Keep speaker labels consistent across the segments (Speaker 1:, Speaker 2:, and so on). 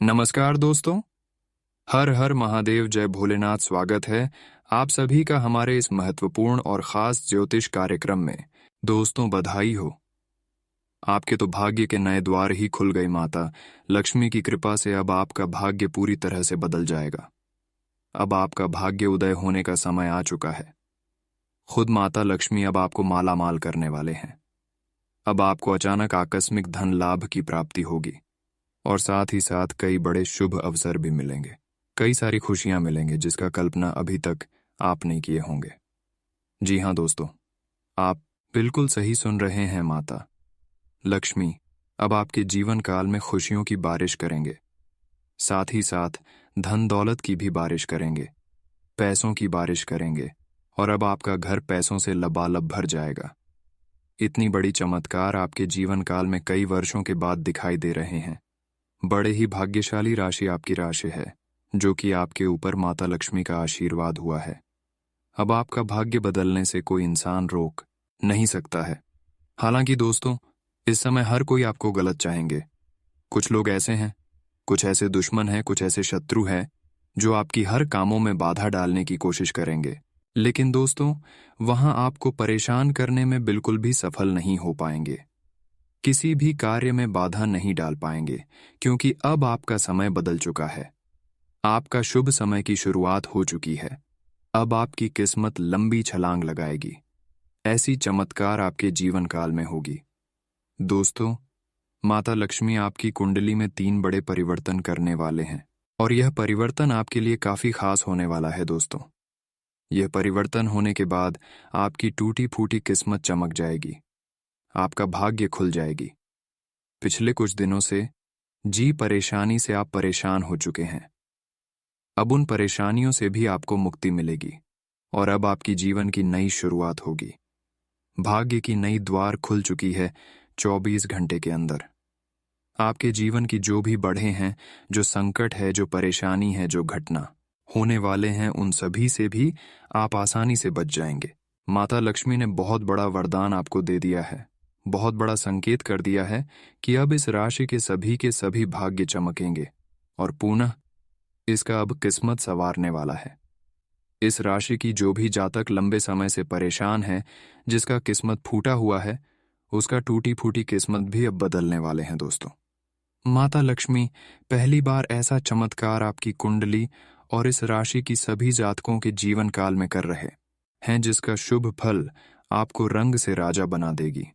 Speaker 1: नमस्कार दोस्तों। हर हर महादेव, जय भोलेनाथ। स्वागत है आप सभी का हमारे इस महत्वपूर्ण और खास ज्योतिष कार्यक्रम में। दोस्तों, बधाई हो, आपके तो भाग्य के नए द्वार ही खुल गए। माता लक्ष्मी की कृपा से अब आपका भाग्य पूरी तरह से बदल जाएगा। अब आपका भाग्य उदय होने का समय आ चुका है। खुद माता लक्ष्मी अब आपको माला माल करने वाले हैं। अब आपको अचानक आकस्मिक धन लाभ की प्राप्ति होगी और साथ ही साथ कई बड़े शुभ अवसर भी मिलेंगे। कई सारी खुशियां मिलेंगे जिसका कल्पना अभी तक आप नहीं किए होंगे। जी हाँ दोस्तों, आप बिल्कुल सही सुन रहे हैं। माता लक्ष्मी अब आपके जीवन काल में खुशियों की बारिश करेंगे, साथ ही साथ धन दौलत की भी बारिश करेंगे, पैसों की बारिश करेंगे और अब आपका घर पैसों से लबालब भर जाएगा। इतनी बड़ी चमत्कार आपके जीवन काल में कई वर्षों के बाद दिखाई दे रहे हैं। बड़े ही भाग्यशाली राशि आपकी राशि है, जो कि आपके ऊपर माता लक्ष्मी का आशीर्वाद हुआ है। अब आपका भाग्य बदलने से कोई इंसान रोक नहीं सकता है। हालांकि दोस्तों, इस समय हर कोई आपको गलत चाहेंगे। कुछ लोग ऐसे हैं, कुछ ऐसे दुश्मन हैं, कुछ ऐसे शत्रु हैं जो आपकी हर कामों में बाधा डालने की कोशिश करेंगे। लेकिन दोस्तों, वहां आपको परेशान करने में बिल्कुल भी सफल नहीं हो पाएंगे। किसी भी कार्य में बाधा नहीं डाल पाएंगे, क्योंकि अब आपका समय बदल चुका है। आपका शुभ समय की शुरुआत हो चुकी है। अब आपकी किस्मत लंबी छलांग लगाएगी। ऐसी चमत्कार आपके जीवन काल में होगी। दोस्तों, माता लक्ष्मी आपकी कुंडली में 3 बड़े परिवर्तन करने वाले हैं और यह परिवर्तन आपके लिए काफी खास होने वाला है। दोस्तों, यह परिवर्तन होने के बाद आपकी टूटी फूटी किस्मत चमक जाएगी, आपका भाग्य खुल जाएगी। पिछले कुछ दिनों से परेशानी से आप परेशान हो चुके हैं। अब उन परेशानियों से भी आपको मुक्ति मिलेगी और अब आपकी जीवन की नई शुरुआत होगी। भाग्य की नई द्वार खुल चुकी है 24 घंटे के अंदर। आपके जीवन की जो भी बढ़े हैं, जो संकट है, जो परेशानी है, जो घटना होने वाले हैं, उन सभी से भी आप आसानी से बच जाएंगे। माता लक्ष्मी ने बहुत बड़ा वरदान आपको दे दिया है, बहुत बड़ा संकेत कर दिया है कि अब इस राशि के सभी भाग्य चमकेंगे और पुनः इसका अब किस्मत संवारने वाला है। इस राशि की जो भी जातक लंबे समय से परेशान है, जिसका किस्मत फूटा हुआ है, उसका टूटी फूटी किस्मत भी अब बदलने वाले हैं। दोस्तों, माता लक्ष्मी पहली बार ऐसा चमत्कार आपकी कुंडली और इस राशि की सभी जातकों के जीवन काल में कर रहे हैं, जिसका शुभ फल आपको रंग से राजा बना देगी।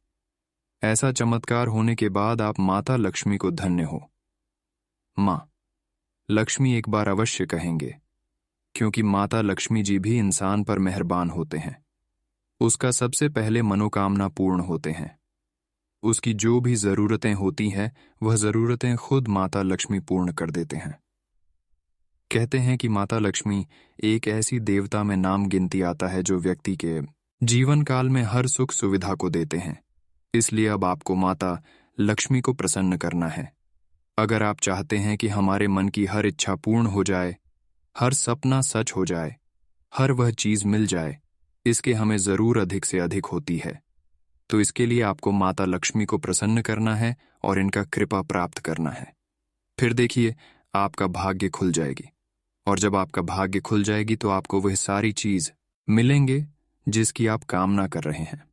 Speaker 1: ऐसा चमत्कार होने के बाद आप माता लक्ष्मी को धन्य हो। माँ लक्ष्मी एक बार अवश्य कहेंगे, क्योंकि माता लक्ष्मी जी भी इंसान पर मेहरबान होते हैं। उसका सबसे पहले मनोकामना पूर्ण होते हैं। उसकी जो भी जरूरतें होती हैं, वह जरूरतें खुद माता लक्ष्मी पूर्ण कर देते हैं। कहते हैं कि माता लक्ष्मी एक ऐसी देवता में नाम गिनती आता है जो व्यक्ति के जीवन काल में हर सुख सुविधा को देते हैं। इसलिए अब आपको माता लक्ष्मी को प्रसन्न करना है। अगर आप चाहते हैं कि हमारे मन की हर इच्छा पूर्ण हो जाए, हर सपना सच हो जाए, हर वह चीज मिल जाए, इसके हमें जरूर अधिक से अधिक होती है। तो इसके लिए आपको माता लक्ष्मी को प्रसन्न करना है और इनका कृपा प्राप्त करना है। फिर देखिए, आपका भाग्य खुल जाएगी और जब आपका भाग्य खुल जाएगी तो आपको वह सारी चीज मिलेंगे जिसकी आप कामना कर रहे हैं।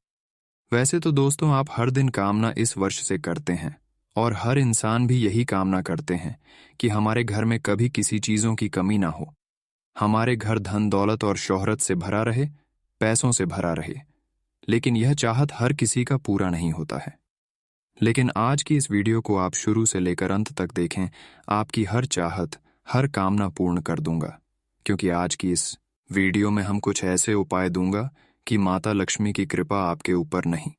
Speaker 1: वैसे तो दोस्तों, आप हर दिन कामना इस वर्ष से करते हैं और हर इंसान भी यही कामना करते हैं कि हमारे घर में कभी किसी चीजों की कमी ना हो, हमारे घर धन दौलत और शोहरत से भरा रहे, पैसों से भरा रहे। लेकिन यह चाहत हर किसी का पूरा नहीं होता है। लेकिन आज की इस वीडियो को आप शुरू से लेकर अंत तक देखें, आपकी हर चाहत, हर कामना पूर्ण कर दूंगा। क्योंकि आज की इस वीडियो में हम कुछ ऐसे उपाय दूंगा कि माता लक्ष्मी की कृपा आपके ऊपर नहीं,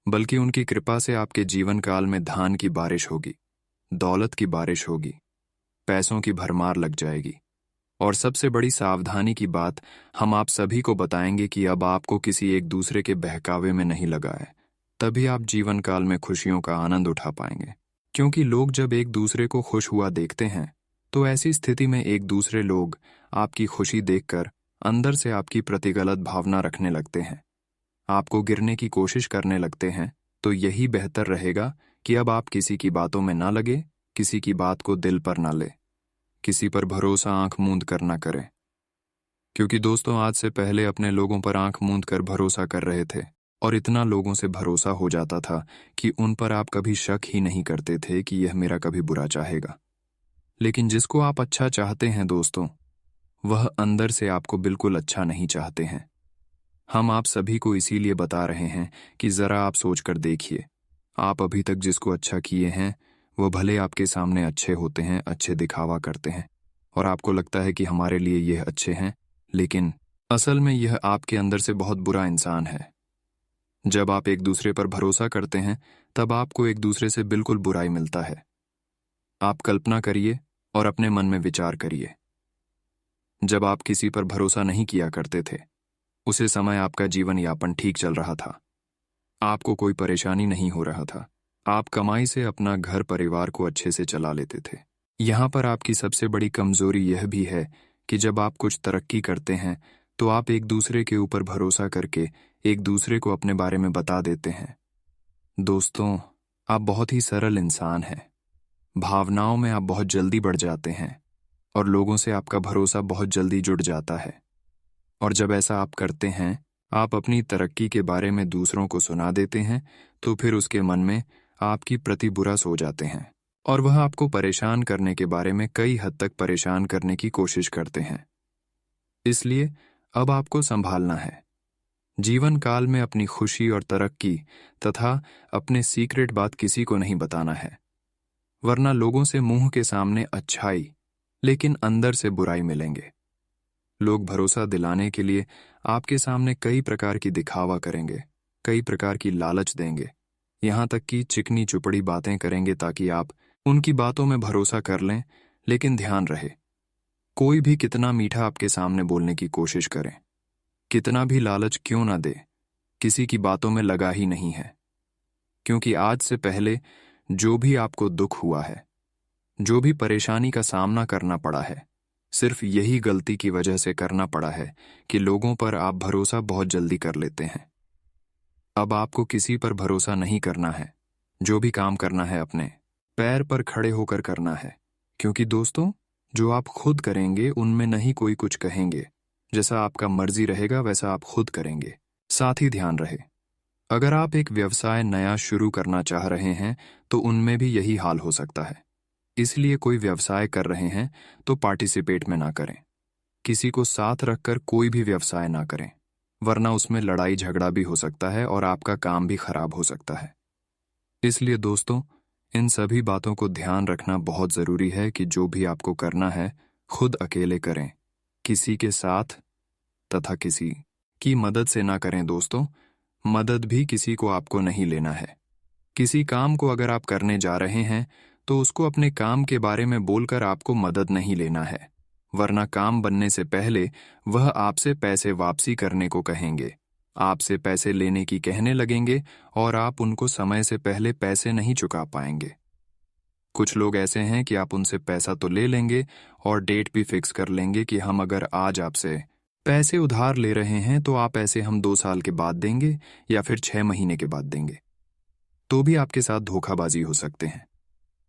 Speaker 1: बल्कि उनकी कृपा से आपके जीवन काल में धान की बारिश होगी, दौलत की बारिश होगी, पैसों की भरमार लग जाएगी। और सबसे बड़ी सावधानी की बात हम आप सभी को बताएंगे कि अब आपको किसी एक दूसरे के बहकावे में नहीं लगा है, तभी आप जीवन काल में खुशियों का आनंद उठा पाएंगे। क्योंकि लोग जब एक दूसरे को खुश हुआ देखते हैं, तो ऐसी स्थिति में एक दूसरे लोग आपकी खुशी देखकर अंदर से आपकी प्रति गलत भावना रखने लगते हैं, आपको गिरने की कोशिश करने लगते हैं। तो यही बेहतर रहेगा कि अब आप किसी की बातों में ना लगे किसी की बात को दिल पर ना ले, किसी पर भरोसा आंख मूंद कर ना करें। क्योंकि दोस्तों, आज से पहले अपने लोगों पर आंख मूंद कर भरोसा कर रहे थे और इतना लोगों से भरोसा हो जाता था कि उन पर आप कभी शक ही नहीं करते थे कि यह मेरा कभी बुरा चाहेगा। लेकिन जिसको आप अच्छा चाहते हैं दोस्तों, वह अंदर से आपको बिल्कुल अच्छा नहीं चाहते हैं। हम आप सभी को इसीलिए बता रहे हैं कि जरा आप सोच कर देखिए, आप अभी तक जिसको अच्छा किए हैं वो भले आपके सामने अच्छे होते हैं, अच्छे दिखावा करते हैं और आपको लगता है कि हमारे लिए यह अच्छे हैं, लेकिन असल में यह आपके अंदर से बहुत बुरा इंसान है। जब आप एक दूसरे पर भरोसा करते हैं तब आपको एक दूसरे से बिल्कुल बुराई मिलता है। आप कल्पना करिए और अपने मन में विचार करिए। जब आप किसी पर भरोसा नहीं किया करते थे, उसे समय आपका जीवन यापन ठीक चल रहा था, आपको कोई परेशानी नहीं हो रहा था, आप कमाई से अपना घर परिवार को अच्छे से चला लेते थे। यहाँ पर आपकी सबसे बड़ी कमजोरी यह भी है कि जब आप कुछ तरक्की करते हैं तो आप एक दूसरे के ऊपर भरोसा करके एक दूसरे को अपने बारे में बता देते हैं। दोस्तों, आप बहुत ही सरल इंसान हैं, भावनाओं में आप बहुत जल्दी बढ़ जाते हैं और लोगों से आपका भरोसा बहुत जल्दी जुड़ जाता है। और जब ऐसा आप करते हैं, आप अपनी तरक्की के बारे में दूसरों को सुना देते हैं तो फिर उसके मन में आपकी प्रति बुरा सो जाते हैं और वह आपको परेशान करने के बारे में कई हद तक परेशान करने की कोशिश करते हैं। इसलिए अब आपको संभालना है। जीवन काल में अपनी खुशी और तरक्की तथा अपने सीक्रेट बात किसी को नहीं बताना है, वरना लोगों से मुंह के सामने अच्छाई लेकिन अंदर से बुराई मिलेंगे। लोग भरोसा दिलाने के लिए आपके सामने कई प्रकार की दिखावा करेंगे, कई प्रकार की लालच देंगे, यहाँ तक कि चिकनी चुपड़ी बातें करेंगे ताकि आप उनकी बातों में भरोसा कर लें। लेकिन ध्यान रहे, कोई भी कितना मीठा आपके सामने बोलने की कोशिश करें, कितना भी लालच क्यों ना दे, किसी की बातों में लगा ही नहीं है। क्योंकि आज से पहले जो भी आपको दुख हुआ है, जो भी परेशानी का सामना करना पड़ा है, सिर्फ यही गलती की वजह से करना पड़ा है कि लोगों पर आप भरोसा बहुत जल्दी कर लेते हैं। अब आपको किसी पर भरोसा नहीं करना है। जो भी काम करना है अपने पैर पर खड़े होकर करना है, क्योंकि दोस्तों, जो आप खुद करेंगे उनमें नहीं कोई कुछ कहेंगे। जैसा आपका मर्जी रहेगा वैसा आप खुद करेंगे। साथ ही ध्यान रहे, अगर आप एक व्यवसाय नया शुरू करना चाह रहे हैं तो उनमें भी यही हाल हो सकता है। इसलिए कोई व्यवसाय कर रहे हैं तो पार्टिसिपेट में ना करें, किसी को साथ रखकर कोई भी व्यवसाय ना करें, वरना उसमें लड़ाई झगड़ा भी हो सकता है और आपका काम भी खराब हो सकता है। इसलिए दोस्तों, इन सभी बातों को ध्यान रखना बहुत जरूरी है कि जो भी आपको करना है खुद अकेले करें, किसी के साथ तथा किसी की मदद से ना करें। दोस्तों, मदद भी किसी को आपको नहीं लेना है। किसी काम को अगर आप करने जा रहे हैं तो उसको अपने काम के बारे में बोलकर आपको मदद नहीं लेना है, वरना काम बनने से पहले वह आपसे पैसे वापसी करने को कहेंगे, आपसे पैसे लेने की कहने लगेंगे और आप उनको समय से पहले पैसे नहीं चुका पाएंगे। कुछ लोग ऐसे हैं कि आप उनसे पैसा तो ले लेंगे और डेट भी फिक्स कर लेंगे कि हम अगर आज आपसे पैसे उधार ले रहे हैं तो आप ऐसे हम 2 साल के बाद देंगे या फिर 6 महीने के बाद देंगे। तो भी आपके साथ धोखाबाजी हो सकते हैं,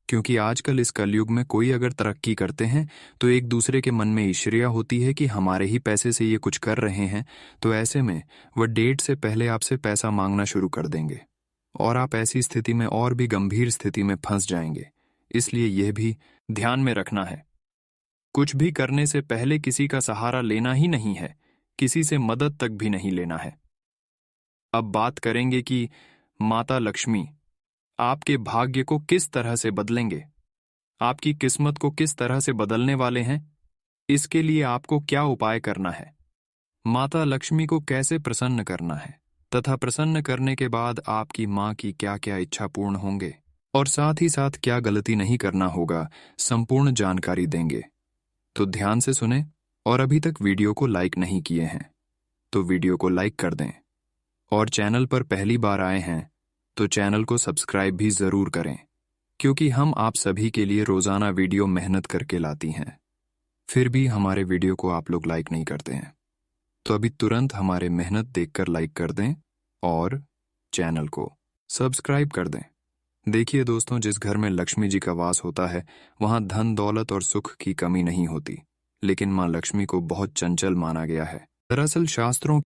Speaker 1: क्योंकि आजकल इस कलयुग में कोई अगर तरक्की करते हैं तो एक दूसरे के मन में ईर्ष्या होती है कि हमारे ही पैसे से ये कुछ कर रहे हैं, तो ऐसे में वह डेट से पहले आपसे पैसा मांगना शुरू कर देंगे और आप ऐसी स्थिति में और भी गंभीर स्थिति में फंस जाएंगे। इसलिए यह भी ध्यान में रखना है, कुछ भी करने से पहले किसी का सहारा लेना ही नहीं है, किसी से मदद तक भी नहीं लेना है। अब बात करेंगे कि माता लक्ष्मी आपके भाग्य को किस तरह से बदलेंगे, आपकी किस्मत को किस तरह से बदलने वाले हैं। इसके लिए आपको क्या उपाय करना है, माता लक्ष्मी को कैसे प्रसन्न करना है तथा प्रसन्न करने के बाद आपकी माँ की क्या क्या इच्छा पूर्ण होंगे और साथ ही साथ क्या गलती नहीं करना होगा, संपूर्ण जानकारी देंगे। तो ध्यान से सुने और अभी तक वीडियो को लाइक नहीं किए हैं तो वीडियो को लाइक कर दें और चैनल पर पहली बार आए हैं तो चैनल को सब्सक्राइब भी जरूर करें, क्योंकि हम आप सभी के लिए रोजाना वीडियो मेहनत करके लाती हैं, फिर भी हमारे वीडियो को आप लोग लाइक नहीं करते हैं। तो अभी तुरंत हमारे मेहनत देखकर लाइक कर दें और चैनल को सब्सक्राइब कर दें। देखिए दोस्तों, जिस घर में लक्ष्मी जी का वास होता है वहां धन दौलत और सुख की कमी नहीं होती, लेकिन मां लक्ष्मी को बहुत चंचल माना गया है। दरअसल शास्त्रों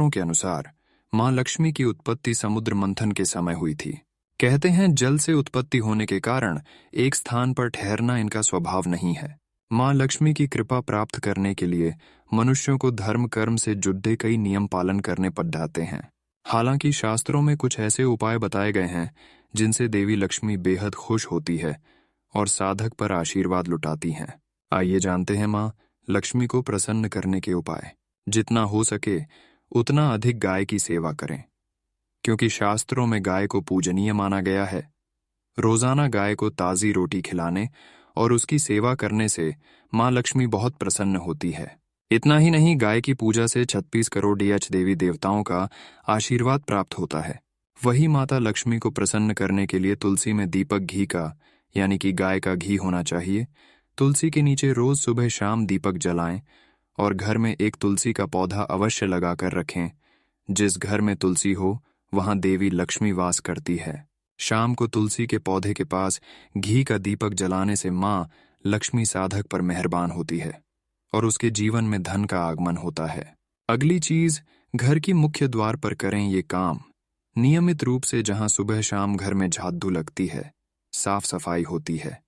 Speaker 1: के अनुसार मां लक्ष्मी की उत्पत्ति समुद्र मंथन के समय हुई थी। कहते हैं जल से उत्पत्ति होने के कारण एक स्थान पर ठहरना इनका स्वभाव नहीं है। मां लक्ष्मी की कृपा प्राप्त करने के लिए मनुष्यों को धर्म कर्म से जुड़े कई नियम पालन करने पड़ जाते हैं। हालांकि शास्त्रों में कुछ ऐसे उपाय बताए गए हैं जिनसे देवी लक्ष्मी बेहद खुश होती है और साधक पर आशीर्वाद लुटाती हैं। आइए जानते हैं मां लक्ष्मी को प्रसन्न करने के उपाय। जितना हो सके उतना अधिक गाय की सेवा करें, क्योंकि शास्त्रों में गाय को पूजनीय माना गया है। रोजाना गाय को ताजी रोटी खिलाने और उसकी सेवा करने से मां लक्ष्मी बहुत प्रसन्न होती है। इतना ही नहीं, गाय की पूजा से 36 करोड़ यक्ष देवी देवताओं का आशीर्वाद प्राप्त होता है। वही माता लक्ष्मी को प्रसन्न करने के लिए तुलसी में दीपक घी का यानी कि गाय का घी होना चाहिए। तुलसी के नीचे रोज सुबह शाम दीपक जलाएं और घर में एक तुलसी का पौधा अवश्य लगाकर रखें। जिस घर में तुलसी हो वहां देवी लक्ष्मी वास करती है। शाम को तुलसी के पौधे के पास घी का दीपक जलाने से मां लक्ष्मी साधक पर मेहरबान होती है और उसके जीवन में धन का आगमन होता है। अगली चीज, घर की मुख्य द्वार पर करें ये काम। नियमित रूप से जहां सुबह शाम घर में झाड़ू लगती है, साफ सफाई होती है,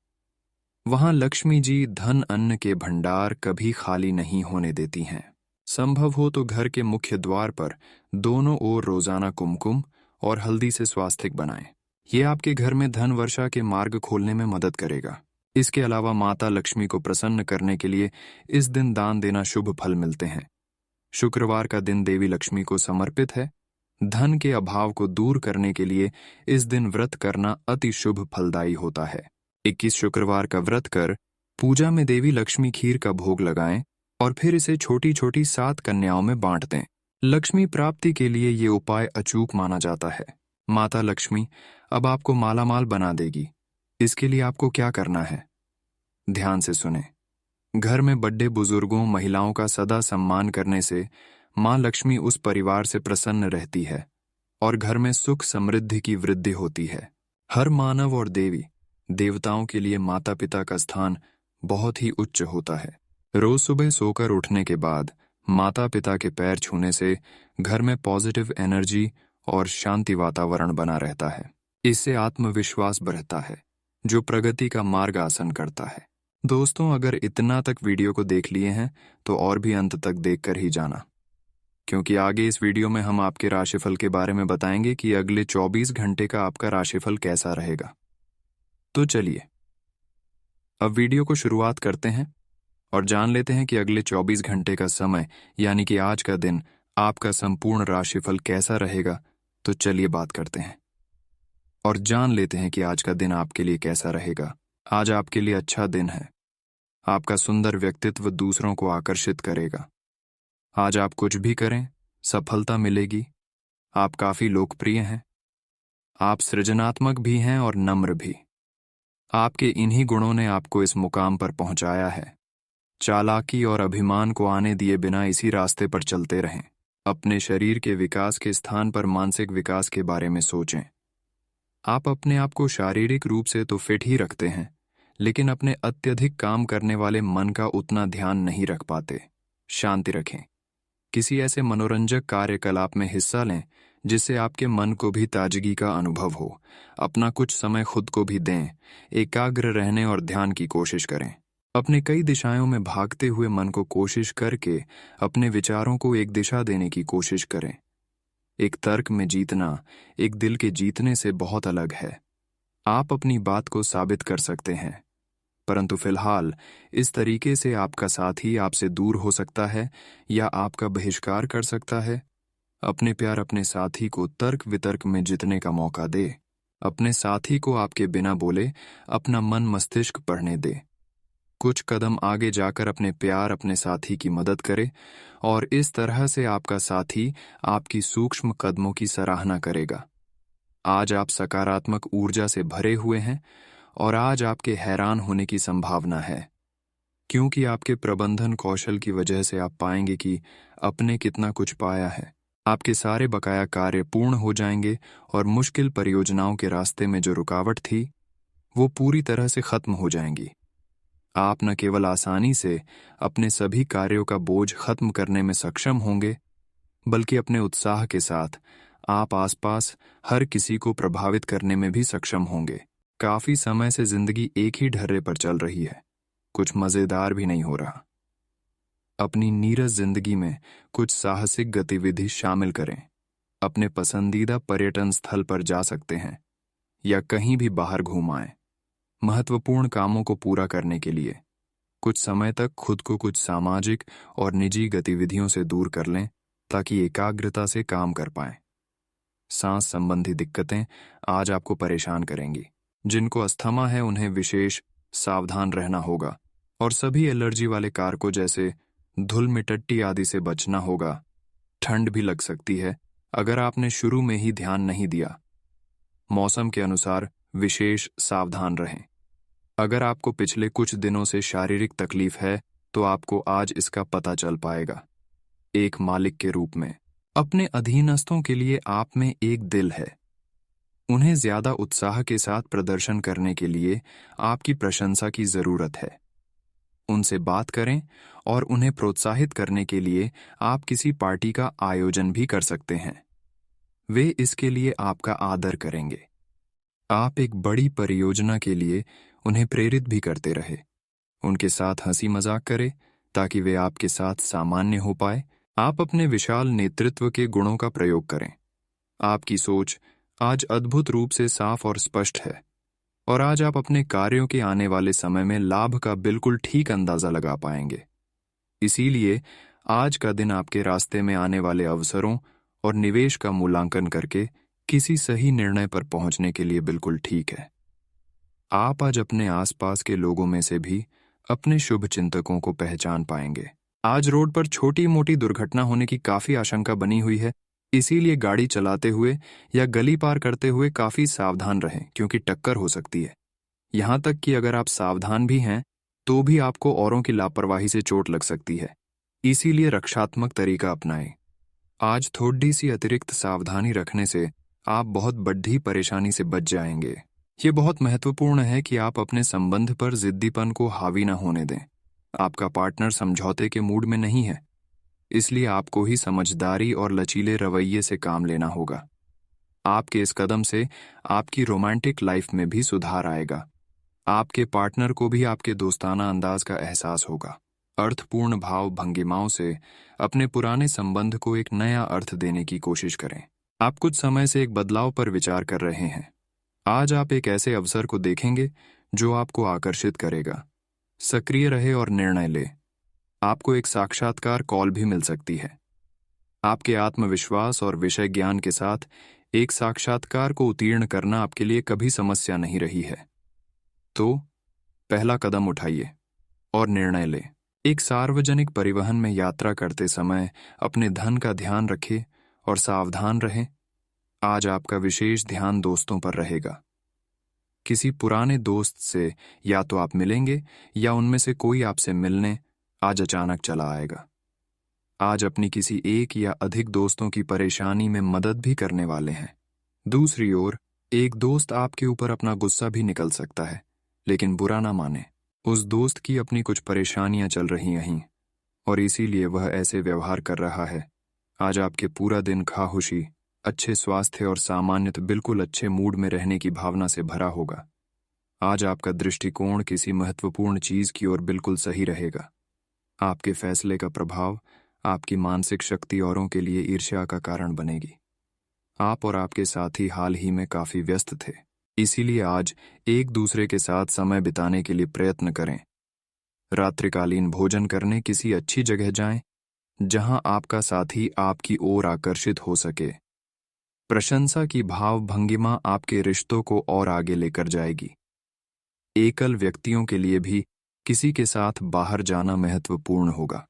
Speaker 1: वहां लक्ष्मी जी धन अन्न के भंडार कभी खाली नहीं होने देती हैं। संभव हो तो घर के मुख्य द्वार पर दोनों ओर रोजाना कुमकुम और हल्दी से स्वास्तिक बनाएं। ये आपके घर में धन वर्षा के मार्ग खोलने में मदद करेगा। इसके अलावा माता लक्ष्मी को प्रसन्न करने के लिए इस दिन दान देना शुभ फल मिलते हैं। शुक्रवार का दिन देवी लक्ष्मी को समर्पित है। धन के अभाव को दूर करने के लिए इस दिन व्रत करना अति शुभ फलदायी होता है। 21 शुक्रवार का व्रत कर पूजा में देवी लक्ष्मी खीर का भोग लगाएं और फिर इसे छोटी छोटी 7 कन्याओं में बांट दें। लक्ष्मी प्राप्ति के लिए ये उपाय अचूक माना जाता है। माता लक्ष्मी अब आपको मालामाल बना देगी। इसके लिए आपको क्या करना है, ध्यान से सुने। घर में बड़े बुजुर्गों महिलाओं का सदा सम्मान करने से मां लक्ष्मी उस परिवार से प्रसन्न रहती है और घर में सुख समृद्धि की वृद्धि होती है। हर मानव और देवी देवताओं के लिए माता पिता का स्थान बहुत ही उच्च होता है। रोज सुबह सोकर उठने के बाद माता पिता के पैर छूने से घर में पॉजिटिव एनर्जी और शांति वातावरण बना रहता है। इससे आत्मविश्वास बढ़ता है जो प्रगति का मार्ग आसान करता है। दोस्तों, अगर इतना तक वीडियो को देख लिए हैं तो और भी अंत तक देखकर ही जाना, क्योंकि आगे इस वीडियो में हम आपके राशिफल के बारे में बताएंगे कि अगले 24 घंटे का आपका राशिफल कैसा रहेगा। तो चलिए अब वीडियो को शुरुआत करते हैं और जान लेते हैं कि अगले 24 घंटे का समय यानी कि आज का दिन आपका संपूर्ण राशिफल कैसा रहेगा। तो चलिए बात करते हैं और जान लेते हैं कि आज का दिन आपके लिए कैसा रहेगा। आज आपके लिए अच्छा दिन है। आपका सुंदर व्यक्तित्व दूसरों को आकर्षित करेगा। आज आप कुछ भी करें सफलता मिलेगी। आप काफी लोकप्रिय हैं। आप सृजनात्मक भी हैं और नम्र भी। आपके इन्हीं गुणों ने आपको इस मुकाम पर पहुंचाया है। चालाकी और अभिमान को आने दिए बिना इसी रास्ते पर चलते रहें। अपने शरीर के विकास के स्थान पर मानसिक विकास के बारे में सोचें। आप अपने आप को शारीरिक रूप से तो फिट ही रखते हैं, लेकिन अपने अत्यधिक काम करने वाले मन का उतना ध्यान नहीं रख पाते। शांति रखें। किसी ऐसे मनोरंजक कार्यकलाप में हिस्सा लें जिससे आपके मन को भी ताजगी का अनुभव हो। अपना कुछ समय खुद को भी दें। एकाग्र रहने और ध्यान की कोशिश करें। अपने कई दिशाओं में भागते हुए मन को कोशिश करके अपने विचारों को एक दिशा देने की कोशिश करें। एक तर्क में जीतना एक दिल के जीतने से बहुत अलग है। आप अपनी बात को साबित कर सकते हैं, परंतु फिलहाल इस तरीके से आपका साथी आपसे दूर हो सकता है या आपका बहिष्कार कर सकता है। अपने प्यार अपने साथी को तर्क वितर्क में जीतने का मौका दे। अपने साथी को आपके बिना बोले अपना मन मस्तिष्क पढ़ने दे। कुछ कदम आगे जाकर अपने प्यार अपने साथी की मदद करे और इस तरह से आपका साथी आपकी सूक्ष्म कदमों की सराहना करेगा। आज आप सकारात्मक ऊर्जा से भरे हुए हैं और आज आपके हैरान होने की संभावना है, क्योंकि आपके प्रबंधन कौशल की वजह से आप पाएंगे कि आपने कितना कुछ पाया है। आपके सारे बकाया कार्य पूर्ण हो जाएंगे और मुश्किल परियोजनाओं के रास्ते में जो रुकावट थी वो पूरी तरह से खत्म हो जाएंगी। आप न केवल आसानी से अपने सभी कार्यों का बोझ खत्म करने में सक्षम होंगे, बल्कि अपने उत्साह के साथ आप आसपास हर किसी को प्रभावित करने में भी सक्षम होंगे। काफी समय से जिंदगी एक ही ढर्रे पर चल रही है, कुछ मजेदार भी नहीं हो रहा। अपनी नीरस जिंदगी में कुछ साहसिक गतिविधि शामिल करें। अपने पसंदीदा पर्यटन स्थल पर जा सकते हैं या कहीं भी बाहर घूम आएं। महत्वपूर्ण कामों को पूरा करने के लिए कुछ समय तक खुद को कुछ सामाजिक और निजी गतिविधियों से दूर कर लें ताकि एकाग्रता से काम कर पाएं। सांस संबंधी दिक्कतें आज आपको परेशान करेंगी। जिनको अस्थमा है उन्हें विशेष सावधान रहना होगा और सभी एलर्जी वाले कारकों जैसे धूल मिट्टी आदि से बचना होगा। ठंड भी लग सकती है अगर आपने शुरू में ही ध्यान नहीं दिया। मौसम के अनुसार विशेष सावधान रहें। अगर आपको पिछले कुछ दिनों से शारीरिक तकलीफ है तो आपको आज इसका पता चल पाएगा। एक मालिक के रूप में अपने अधीनस्थों के लिए आप में एक दिल है। उन्हें ज्यादा उत्साह के साथ प्रदर्शन करने के लिए आपकी प्रशंसा की जरूरत है। उनसे बात करें और उन्हें प्रोत्साहित करने के लिए आप किसी पार्टी का आयोजन भी कर सकते हैं। वे इसके लिए आपका आदर करेंगे। आप एक बड़ी परियोजना के लिए उन्हें प्रेरित भी करते रहे। उनके साथ हंसी मजाक करें ताकि वे आपके साथ सामान्य हो पाए। आप अपने विशाल नेतृत्व के गुणों का प्रयोग करें। आपकी सोच आज अद्भुत रूप से साफ और स्पष्ट है और आज आप अपने कार्यों के आने वाले समय में लाभ का बिल्कुल ठीक अंदाजा लगा पाएंगे। इसीलिए आज का दिन आपके रास्ते में आने वाले अवसरों और निवेश का मूल्यांकन करके किसी सही निर्णय पर पहुंचने के लिए बिल्कुल ठीक है। आप आज अपने आसपास के लोगों में से भी अपने शुभ चिंतकों को पहचान पाएंगे। आज रोड पर छोटी मोटी दुर्घटना होने की काफी आशंका बनी हुई है, इसीलिए गाड़ी चलाते हुए या गली पार करते हुए काफी सावधान रहें क्योंकि टक्कर हो सकती है। यहां तक कि अगर आप सावधान भी हैं तो भी आपको औरों की लापरवाही से चोट लग सकती है, इसीलिए रक्षात्मक तरीका अपनाएं। आज थोड़ी सी अतिरिक्त सावधानी रखने से आप बहुत बड़ी परेशानी से बच जाएंगे। ये बहुत महत्वपूर्ण है कि आप अपने संबंध पर जिद्दीपन को हावी न होने दें। आपका पार्टनर समझौते के मूड में नहीं है, इसलिए आपको ही समझदारी और लचीले रवैये से काम लेना होगा। आपके इस कदम से आपकी रोमांटिक लाइफ में भी सुधार आएगा। आपके पार्टनर को भी आपके दोस्ताना अंदाज का एहसास होगा। अर्थपूर्ण भाव भंगिमाओं से अपने पुराने संबंध को एक नया अर्थ देने की कोशिश करें। आप कुछ समय से एक बदलाव पर विचार कर रहे हैं। आज आप एक ऐसे अवसर को देखेंगे जो आपको आकर्षित करेगा। सक्रिय रहे और निर्णय ले। आपको एक साक्षात्कार कॉल भी मिल सकती है। आपके आत्मविश्वास और विषय ज्ञान के साथ एक साक्षात्कार को उत्तीर्ण करना आपके लिए कभी समस्या नहीं रही है। तो पहला कदम उठाइए और निर्णय लें। एक सार्वजनिक परिवहन में यात्रा करते समय अपने धन का ध्यान रखें और सावधान रहें। आज आपका विशेष ध्यान दोस्तों पर रहेगा। किसी पुराने दोस्त से या तो आप मिलेंगे या उनमें से कोई आपसे मिलने आज अचानक चला आएगा। आज अपनी किसी एक या अधिक दोस्तों की परेशानी में मदद भी करने वाले हैं। दूसरी ओर एक दोस्त आपके ऊपर अपना गुस्सा भी निकल सकता है, लेकिन बुरा ना माने। उस दोस्त की अपनी कुछ परेशानियां चल रही हैं और इसीलिए वह ऐसे व्यवहार कर रहा है। आज आपके पूरा दिन खामोशी, अच्छे स्वास्थ्य और सामान्यतः बिल्कुल अच्छे मूड में रहने की भावना से भरा होगा। आज आपका दृष्टिकोण किसी महत्वपूर्ण चीज की ओर बिल्कुल सही रहेगा। आपके फैसले का प्रभाव आपकी मानसिक शक्ति औरों के लिए ईर्ष्या का कारण बनेगी। आप और आपके साथी हाल ही में काफी व्यस्त थे, इसीलिए आज एक दूसरे के साथ समय बिताने के लिए प्रयत्न करें। रात्रिकालीन भोजन करने किसी अच्छी जगह जाएं, जहां आपका साथी आपकी ओर आकर्षित हो सके। प्रशंसा की भाव भंगिमा आपके रिश्तों को और आगे लेकर जाएगी। एकल व्यक्तियों के लिए भी किसी के साथ बाहर जाना महत्वपूर्ण होगा,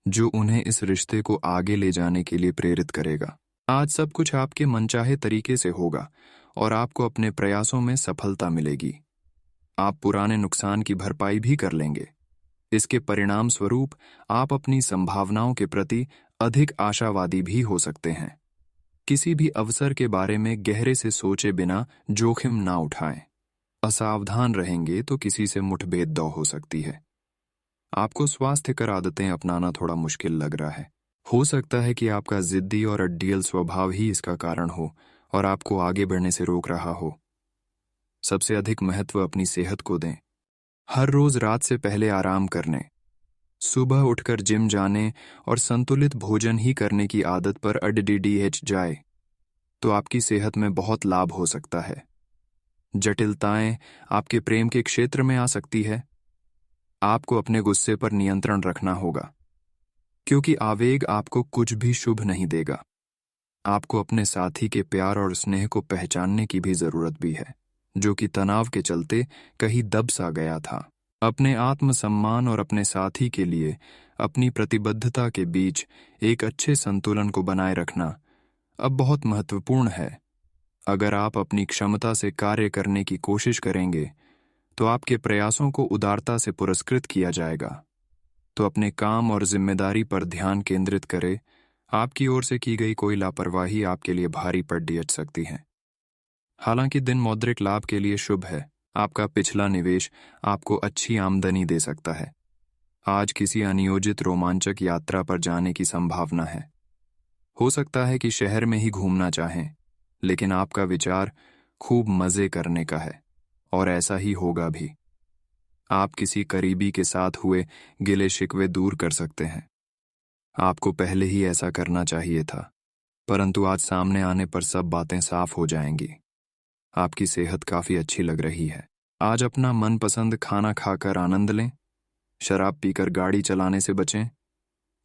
Speaker 1: जो उन्हें इस रिश्ते को आगे ले जाने के लिए प्रेरित करेगा। आज सब कुछ आपके मनचाहे तरीके से होगा और आपको अपने प्रयासों में सफलता मिलेगी। आप पुराने नुकसान की भरपाई भी कर लेंगे। इसके परिणाम स्वरूप आप अपनी संभावनाओं के प्रति अधिक आशावादी भी हो सकते हैं। किसी भी अवसर के बारे में गहरे से सोचे बिना जोखिम ना उठाएं। असावधान रहेंगे तो किसी से मुठभेड़ दौड़ हो सकती है। आपको स्वास्थ्यकर आदतें अपनाना थोड़ा मुश्किल लग रहा है। हो सकता है कि आपका जिद्दी और अड्डियल स्वभाव ही इसका कारण हो और आपको आगे बढ़ने से रोक रहा हो। सबसे अधिक महत्व अपनी सेहत को दें। हर रोज रात से पहले आराम करने, सुबह उठकर जिम जाने और संतुलित भोजन ही करने की आदत पर अडडीडीएच जाए तो आपकी सेहत में बहुत लाभ हो सकता है। जटिलताएं आपके प्रेम के क्षेत्र में आ सकती है। आपको अपने गुस्से पर नियंत्रण रखना होगा, क्योंकि आवेग आपको कुछ भी शुभ नहीं देगा। आपको अपने साथी के प्यार और स्नेह को पहचानने की भी जरूरत भी है, जो कि तनाव के चलते कहीं दब सा गया था। अपने आत्मसम्मान और अपने साथी के लिए अपनी प्रतिबद्धता के बीच एक अच्छे संतुलन को बनाए रखना अब बहुत महत्वपूर्ण है। अगर आप अपनी क्षमता से कार्य करने की कोशिश करेंगे तो आपके प्रयासों को उदारता से पुरस्कृत किया जाएगा। तो अपने काम और जिम्मेदारी पर ध्यान केंद्रित करें। आपकी ओर से की गई कोई लापरवाही आपके लिए भारी पड़ सकती है। हालांकि दिन मौद्रिक लाभ के लिए शुभ है। आपका पिछला निवेश आपको अच्छी आमदनी दे सकता है। आज किसी अनियोजित रोमांचक यात्रा पर जाने की संभावना है। हो सकता है कि शहर में ही घूमना चाहें, लेकिन आपका विचार खूब मजे करने का है और ऐसा ही होगा भी। आप किसी करीबी के साथ हुए गिले शिकवे दूर कर सकते हैं। आपको पहले ही ऐसा करना चाहिए था, परंतु आज सामने आने पर सब बातें साफ हो जाएंगी। आपकी सेहत काफी अच्छी लग रही है। आज अपना मनपसंद खाना खाकर आनंद लें। शराब पीकर गाड़ी चलाने से बचें।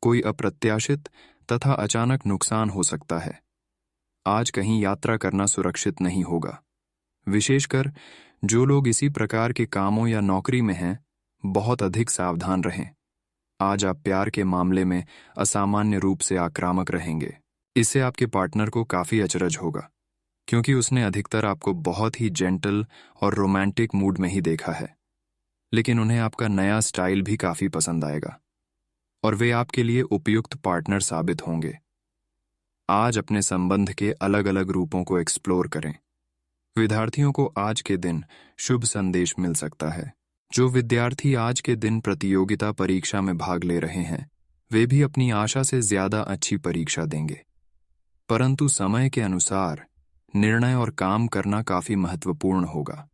Speaker 1: कोई अप्रत्याशित तथा अचानक नुकसान हो सकता है। आज कहीं यात्रा करना सुरक्षित नहीं होगा। विशेषकर जो लोग इसी प्रकार के कामों या नौकरी में हैं, बहुत अधिक सावधान रहें। आज आप प्यार के मामले में असामान्य रूप से आक्रामक रहेंगे। इससे आपके पार्टनर को काफी अचरज होगा, क्योंकि उसने अधिकतर आपको बहुत ही जेंटल और रोमांटिक मूड में ही देखा है। लेकिन उन्हें आपका नया स्टाइल भी काफी पसंद आएगा और वे आपके लिए उपयुक्त पार्टनर साबित होंगे। आज अपने संबंध के अलग अलग रूपों को एक्सप्लोर करें। विद्यार्थियों को आज के दिन शुभ संदेश मिल सकता है। जो विद्यार्थी आज के दिन प्रतियोगिता परीक्षा में भाग ले रहे हैं, वे भी अपनी आशा से ज्यादा अच्छी परीक्षा देंगे। परंतु समय के अनुसार निर्णय और काम करना काफी महत्वपूर्ण होगा।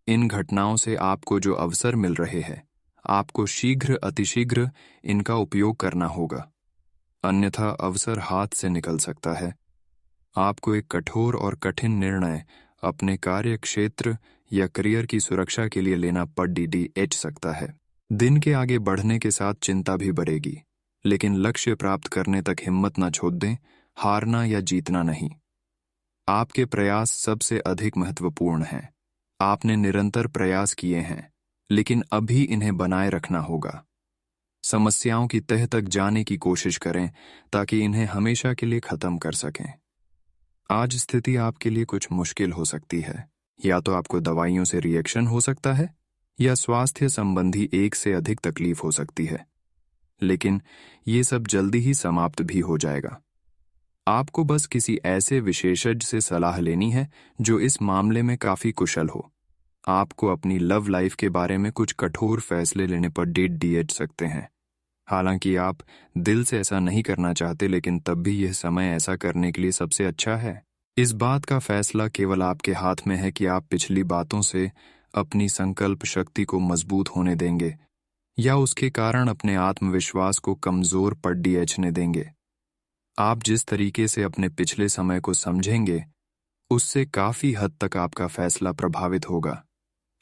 Speaker 1: इन घटनाओं से आपको जो अवसर मिल रहे हैं, आपको शीघ्र अतिशीघ्र इनका उपयोग करना होगा, अन्यथा अवसर हाथ से निकल सकता है। आपको एक कठोर और कठिन निर्णय अपने कार्य क्षेत्र या करियर की सुरक्षा के लिए लेना पड़ सकता है। दिन के आगे बढ़ने के साथ चिंता भी बढ़ेगी, लेकिन लक्ष्य प्राप्त करने तक हिम्मत न छोड़ दें। हारना या जीतना नहीं, आपके प्रयास सबसे अधिक महत्वपूर्ण हैं। आपने निरंतर प्रयास किए हैं, लेकिन अभी इन्हें बनाए रखना होगा। समस्याओं की तह तक जाने की कोशिश करें ताकि इन्हें हमेशा के लिए खत्म कर सकें। आज स्थिति आपके लिए कुछ मुश्किल हो सकती है। या तो आपको दवाइयों से रिएक्शन हो सकता है या स्वास्थ्य संबंधी एक से अधिक तकलीफ हो सकती है, लेकिन ये सब जल्दी ही समाप्त भी हो जाएगा। आपको बस किसी ऐसे विशेषज्ञ से सलाह लेनी है जो इस मामले में काफी कुशल हो। आपको अपनी लव लाइफ के बारे में कुछ कठोर फैसले लेने पर डीएच सकते हैं। हालांकि आप दिल से ऐसा नहीं करना चाहते, लेकिन तब भी यह समय ऐसा करने के लिए सबसे अच्छा है। इस बात का फैसला केवल आपके हाथ में है कि आप पिछली बातों से अपनी संकल्प शक्ति को मजबूत होने देंगे या उसके कारण अपने आत्मविश्वास को कमजोर पड़ने देंगे। आप जिस तरीके से अपने पिछले समय को समझेंगे, उससे काफी हद तक आपका फैसला प्रभावित होगा।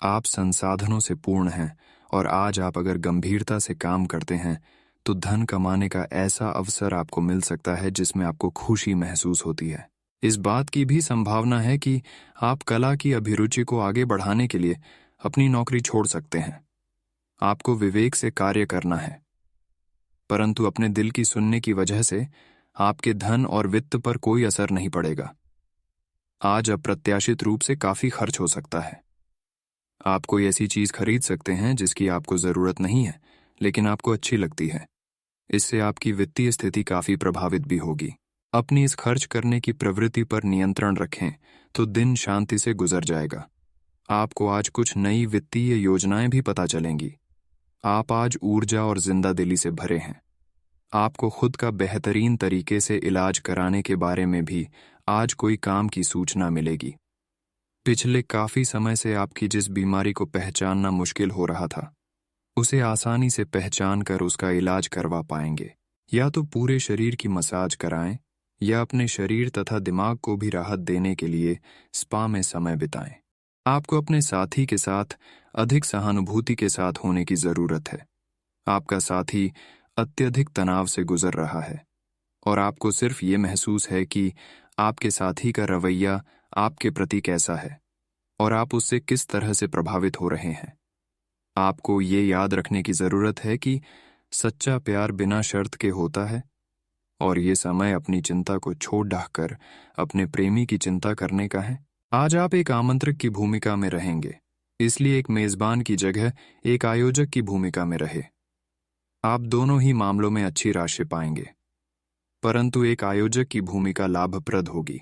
Speaker 1: आप संसाधनों से पूर्ण हैं और आज आप अगर गंभीरता से काम करते हैं तो धन कमाने का ऐसा अवसर आपको मिल सकता है जिसमें आपको खुशी महसूस होती है। इस बात की भी संभावना है कि आप कला की अभिरुचि को आगे बढ़ाने के लिए अपनी नौकरी छोड़ सकते हैं। आपको विवेक से कार्य करना है, परंतु अपने दिल की सुनने की वजह से आपके धन और वित्त पर कोई असर नहीं पड़ेगा। आज अप्रत्याशित रूप से काफी खर्च हो सकता है। आप कोई ऐसी चीज खरीद सकते हैं जिसकी आपको जरूरत नहीं है लेकिन आपको अच्छी लगती है। इससे आपकी वित्तीय स्थिति काफी प्रभावित भी होगी। अपनी इस खर्च करने की प्रवृत्ति पर नियंत्रण रखें तो दिन शांति से गुजर जाएगा। आपको आज कुछ नई वित्तीय योजनाएं भी पता चलेंगी। आप आज ऊर्जा और जिंदा दिली से भरे हैं। आपको खुद का बेहतरीन तरीके से इलाज कराने के बारे में भी आज कोई काम की सूचना मिलेगी। पिछले काफी समय से आपकी जिस बीमारी को पहचानना मुश्किल हो रहा था, उसे आसानी से पहचान कर उसका इलाज करवा पाएंगे। या तो पूरे शरीर की मसाज कराएं या अपने शरीर तथा दिमाग को भी राहत देने के लिए स्पा में समय बिताएं। आपको अपने साथी के साथ अधिक सहानुभूति के साथ होने की जरूरत है। आपका साथी अत्यधिक तनाव से गुजर रहा है और आपको सिर्फ ये महसूस है कि आपके साथी का रवैया आपके प्रति कैसा है और आप उससे किस तरह से प्रभावित हो रहे हैं। आपको ये याद रखने की जरूरत है कि सच्चा प्यार बिना शर्त के होता है और ये समय अपनी चिंता को छोड़ ढाकर अपने प्रेमी की चिंता करने का है। आज आप एक आमंत्रक की भूमिका में रहेंगे, इसलिए एक मेजबान की जगह एक आयोजक की भूमिका में रहे। आप दोनों ही मामलों में अच्छी राशि पाएंगे, परंतु एक आयोजक की भूमिका लाभप्रद होगी।